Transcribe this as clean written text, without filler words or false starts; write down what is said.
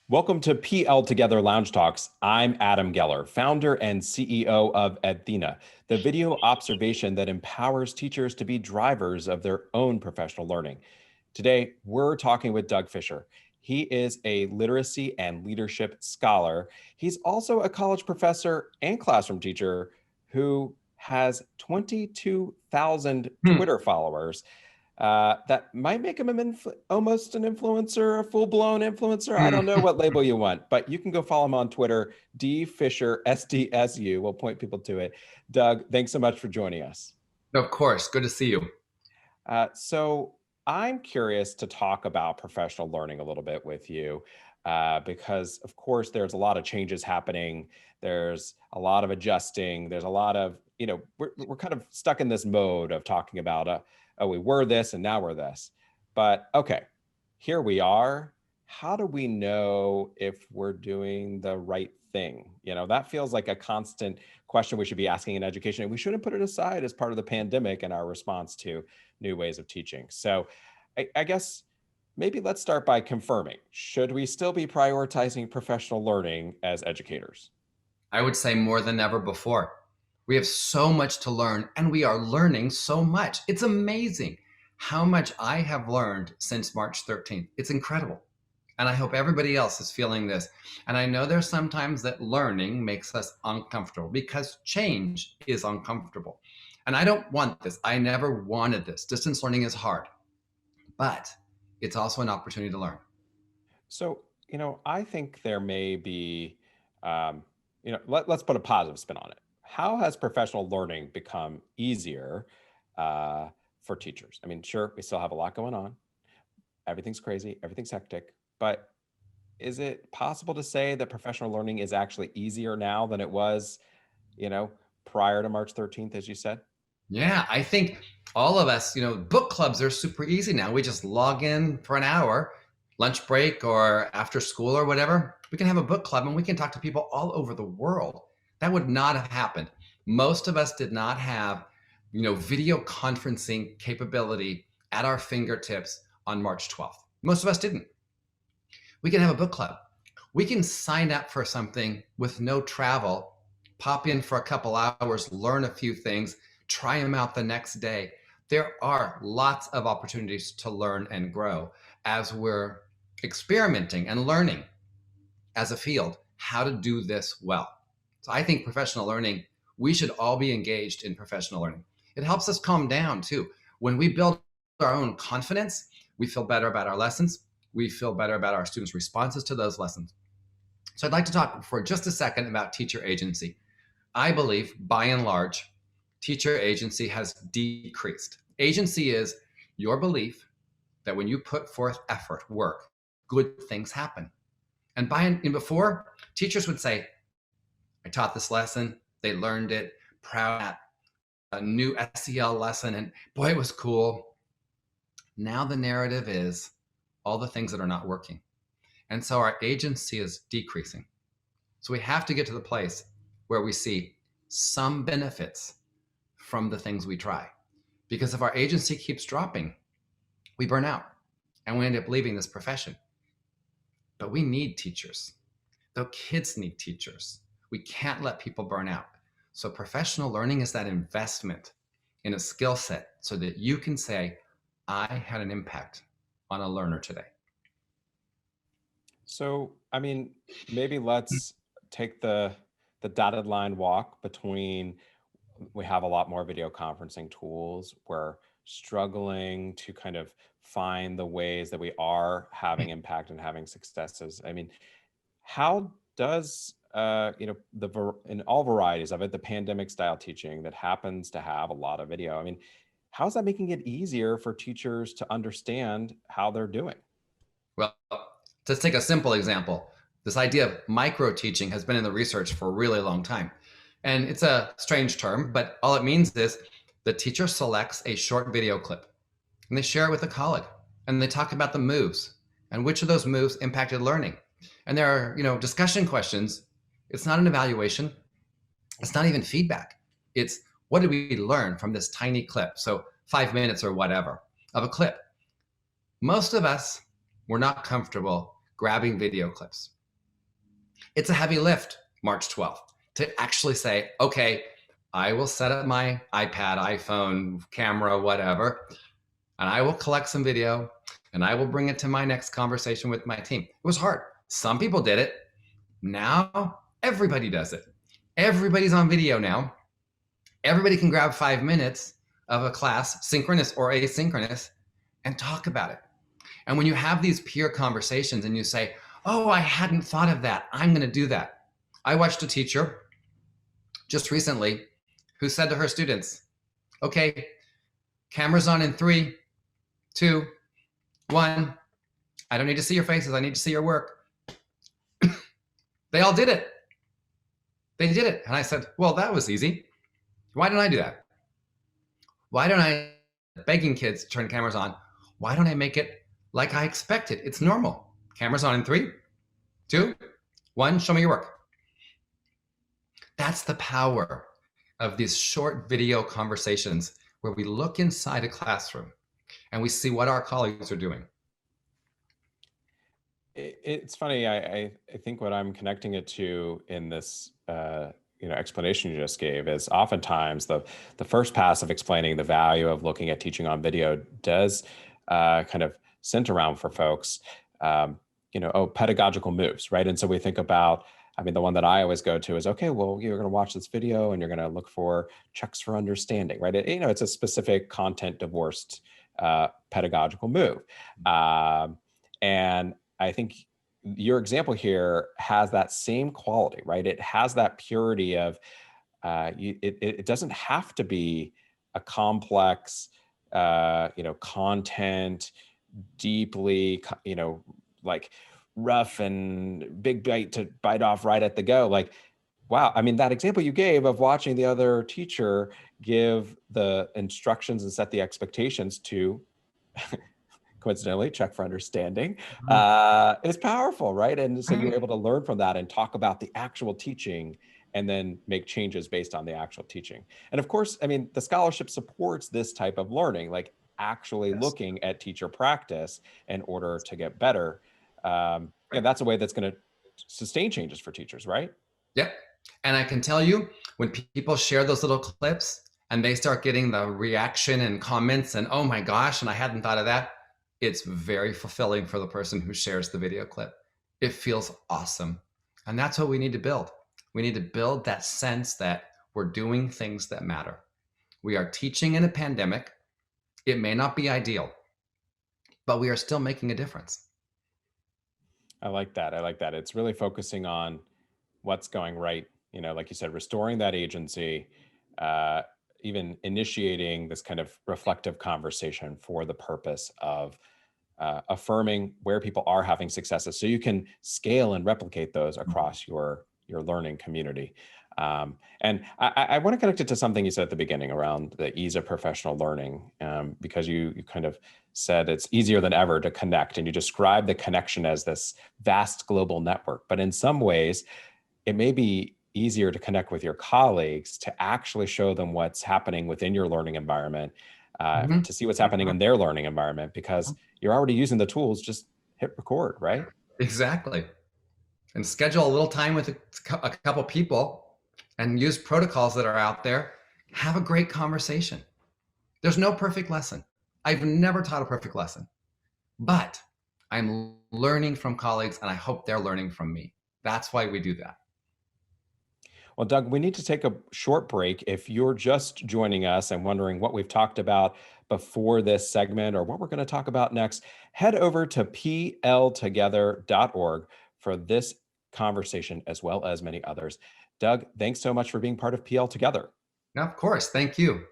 Welcome to PL Together Lounge Talks. I'm Adam Geller, founder and CEO of Edthena, the video observation that empowers teachers to be drivers of their own professional learning. Today, we're talking with Doug Fisher. He is a literacy and leadership scholar. He's also a college professor and classroom teacher who has 22,000 Twitter followers. That might make him almost an influencer, a full-blown influencer. I don't know what label you want, but you can go follow him on Twitter, DFisherSDSU. We'll point people to it. Doug, thanks so much for joining us. Of course, good to see you. So I'm curious to talk about professional learning a little bit with you because, of course, there's a lot of changes happening. There's a lot of adjusting. There's a lot of, we're kind of stuck in this mode of talking about oh, we were this and now we're this. But okay, here we are. How do we know if we're doing the right thing? That feels like a constant question we should be asking in education, and we shouldn't put it aside as part of the pandemic and our response to new ways of teaching. So I guess maybe let's start by confirming, should we still be prioritizing professional learning as educators? I would say more than ever before. We have so much to learn, and we are learning so much. It's amazing how much I have learned since March 13th. It's incredible. And I hope everybody else is feeling this. And I know there's sometimes that learning makes us uncomfortable because change is uncomfortable. And I don't want this. I never wanted this. Distance learning is hard, but it's also an opportunity to learn. So, I think there may be, let's put a positive spin on it. How has professional learning become easier for teachers? I mean, sure, we still have a lot going on. Everything's crazy, everything's hectic, but is it possible to say that professional learning is actually easier now than it was, prior to March 13th, as you said? Yeah, I think all of us, book clubs are super easy now. We just log in for an hour, lunch break or after school or whatever. We can have a book club and we can talk to people all over the world. That would not have happened. Most of us did not have, video conferencing capability at our fingertips on March 12th. Most of us didn't. We can have a book club. We can sign up for something with no travel, pop in for a couple hours, learn a few things, try them out the next day. There are lots of opportunities to learn and grow as we're experimenting and learning as a field how to do this well. So I think professional learning, we should all be engaged in professional learning. It helps us calm down too. When we build our own confidence, we feel better about our lessons. We feel better about our students' responses to those lessons. So I'd like to talk for just a second about teacher agency. I believe, by and large, teacher agency has decreased. Agency is your belief that when you put forth effort, work, good things happen. And before, teachers would say, I taught this lesson, they learned it, proud at a new SEL lesson, and boy, it was cool. Now the narrative is all the things that are not working. And so our agency is decreasing. So we have to get to the place where we see some benefits from the things we try. Because if our agency keeps dropping, we burn out and we end up leaving this profession. But we need teachers. Though kids need teachers. We can't let people burn out. So professional learning is that investment in a skill set so that you can say, I had an impact on a learner today. So, I mean, maybe let's take the dotted line walk between we have a lot more video conferencing tools. We're struggling to kind of find the ways that we are having impact and having successes. I mean, how does in all varieties of it, the pandemic style teaching that happens to have a lot of video, I mean, how's that making it easier for teachers to understand how they're doing? Well, let's take a simple example. This idea of microteaching has been in the research for a really long time. And it's a strange term, but all it means is the teacher selects a short video clip and they share it with a colleague and they talk about the moves and which of those moves impacted learning. And there are, discussion questions. It's not an evaluation. It's not even feedback. It's what did we learn from this tiny clip? So 5 minutes or whatever of a clip. Most of us were not comfortable grabbing video clips. It's a heavy lift, March 12th, to actually say, okay, I will set up my iPad, iPhone, camera, whatever, and I will collect some video and I will bring it to my next conversation with my team. It was hard. Some people did it. Now everybody does it. Everybody's on video now. Everybody can grab 5 minutes of a class, synchronous or asynchronous, and talk about it. And when you have these peer conversations and you say, oh, I hadn't thought of that, I'm going to do that. I watched a teacher just recently who said to her students, okay, cameras on in 3, 2, 1. I don't need to see your faces. I need to see your work. They all did it. They did it. And I said, well, that was easy. Why don't I do that? Why don't I begging kids to turn cameras on? Why don't I make it like I expected? It's normal. Cameras on in 3, 2, 1. Show me your work. That's the power of these short video conversations where we look inside a classroom and we see what our colleagues are doing. It's funny. I think what I'm connecting it to in this explanation you just gave is oftentimes the first pass of explaining the value of looking at teaching on video does kind of center around for folks, pedagogical moves, right? And so we think about, I mean, the one that I always go to is, okay, well, you're going to watch this video and you're going to look for checks for understanding, right? It's a specific content divorced pedagogical move. And I think your example here has that same quality, right? It has that purity of, it doesn't have to be a complex, content, deeply, like rough and big bite to bite off right at the go. Like, wow. I mean, that example you gave of watching the other teacher give the instructions and set the expectations to coincidentally check for understanding is powerful, right? And so you're able to learn from that and talk about the actual teaching and then make changes based on the actual teaching. And of course, I mean, the scholarship supports this type of learning, like actually Yes. looking at teacher practice in order to get better. Right. That's a way that's going to sustain changes for teachers, right? Yep. And I can tell you, when people share those little clips and they start getting the reaction and comments and, oh my gosh, and I hadn't thought of that, it's very fulfilling for the person who shares the video clip. It feels awesome. And that's what we need to build. We need to build that sense that we're doing things that matter. We are teaching in a pandemic. It may not be ideal, but we are still making a difference. I like that. I like that. It's really focusing on what's going right. Like you said, restoring that agency, even initiating this kind of reflective conversation for the purpose of affirming where people are having successes, so you can scale and replicate those across your learning community. And I want to connect it to something you said at the beginning around the ease of professional learning, because you kind of said it's easier than ever to connect, and you described the connection as this vast global network. But in some ways, it may be easier to connect with your colleagues to actually show them what's happening within your learning environment, to see what's happening in their learning environment, because you're already using the tools. Just hit record, right? Exactly. And schedule a little time with a couple people and use protocols that are out there. Have a great conversation. There's no perfect lesson. I've never taught a perfect lesson, but I'm learning from colleagues and I hope they're learning from me. That's why we do that. Well, Doug, we need to take a short break. If you're just joining us and wondering what we've talked about before this segment or what we're going to talk about next, head over to pltogether.org for this conversation as well as many others. Doug, thanks so much for being part of PL Together. Now, of course, thank you.